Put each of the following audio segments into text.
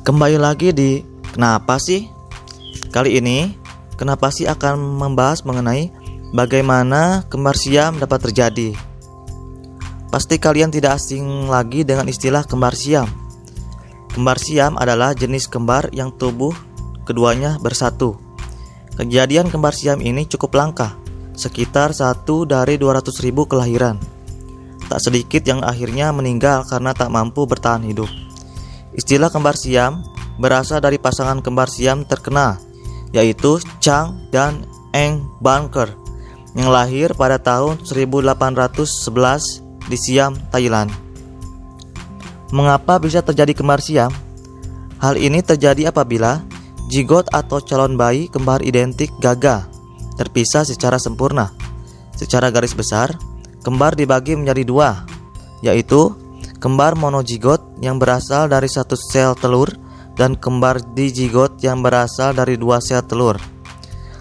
Kembali lagi di Kenapa sih? Kali ini Kenapa sih akan membahas mengenai bagaimana kembar siam dapat terjadi. Pasti kalian tidak asing lagi dengan istilah kembar siam. Kembar siam adalah jenis kembar yang tubuh keduanya bersatu. Kejadian kembar siam ini cukup langka, sekitar 1 dari 200.000 kelahiran. Tak sedikit yang akhirnya meninggal karena tak mampu bertahan hidup. Istilah kembar siam berasal dari pasangan kembar siam terkenal, yaitu Chang dan Eng Bunker, yang lahir pada tahun 1811 di Siam, Thailand. Mengapa bisa terjadi kembar siam? Hal ini terjadi apabila zigot atau calon bayi kembar identik gagal terpisah secara sempurna. Secara garis besar, kembar dibagi menjadi dua, yaitu kembar monozigot yang berasal dari satu sel telur dan kembar dizigot yang berasal dari 2 sel telur.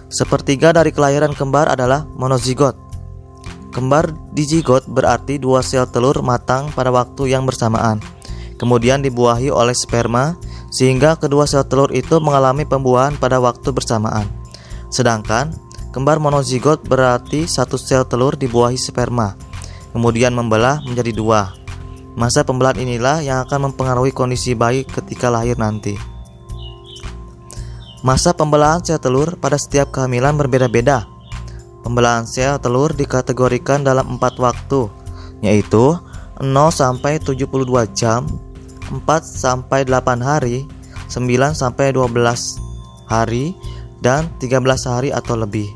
Sepertiga dari kelahiran kembar adalah monozigot. Kembar dizigot berarti 2 sel telur matang pada waktu yang bersamaan, kemudian dibuahi oleh sperma sehingga kedua sel telur itu mengalami pembuahan pada waktu bersamaan. Sedangkan kembar monozigot berarti 1 sel telur dibuahi sperma, kemudian membelah menjadi 2. Masa pembelahan inilah yang akan mempengaruhi kondisi bayi ketika lahir nanti. Masa pembelahan sel telur pada setiap kehamilan berbeda-beda. Pembelahan sel telur dikategorikan dalam 4 waktu, yaitu 0 sampai 72 jam, 4 sampai 8 hari, 9 sampai 12 hari, dan 13 hari atau lebih.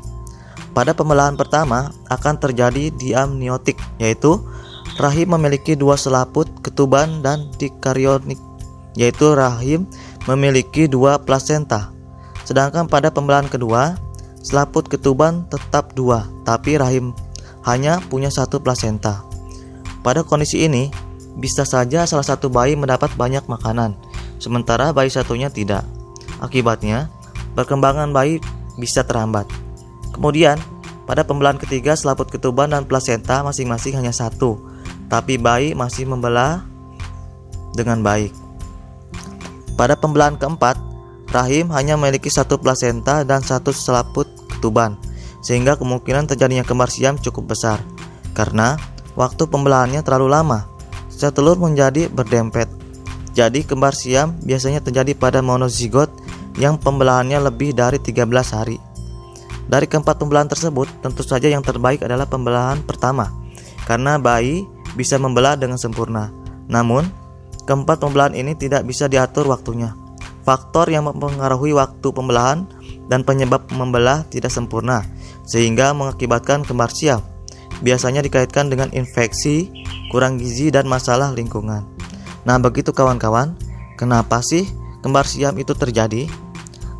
Pada pembelahan pertama akan terjadi diamniotik, yaitu rahim memiliki 2 selaput ketuban, dan dikaryotik, yaitu rahim memiliki 2 plasenta. Sedangkan pada pembelahan kedua, selaput ketuban tetap 2, tapi rahim hanya punya 1 plasenta. Pada kondisi ini, bisa saja salah satu bayi mendapat banyak makanan, sementara bayi satunya tidak. Akibatnya, perkembangan bayi bisa terhambat. Kemudian, pada pembelahan ketiga, selaput ketuban dan plasenta masing-masing hanya 1, tapi bayi masih membelah dengan baik. Pada pembelahan keempat, rahim hanya memiliki 1 plasenta dan 1 selaput ketuban, sehingga kemungkinan terjadinya kembar siam cukup besar. Karena waktu pembelahannya terlalu lama, sel telur menjadi berdempet. Jadi kembar siam biasanya terjadi pada monozigot yang pembelahannya lebih dari 13 hari. Dari keempat pembelahan tersebut, tentu saja yang terbaik adalah pembelahan pertama, karena bayi bisa membelah dengan sempurna. Namun, keempat pembelahan ini tidak bisa diatur waktunya. Faktor yang mempengaruhi waktu pembelahan dan penyebab membelah tidak sempurna, sehingga mengakibatkan kembar siam. Biasanya dikaitkan dengan infeksi, kurang gizi, dan masalah lingkungan. Nah, begitu kawan-kawan, kenapa sih kembar siam itu terjadi?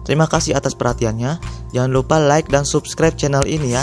Terima kasih atas perhatiannya. Jangan lupa like dan subscribe channel ini ya.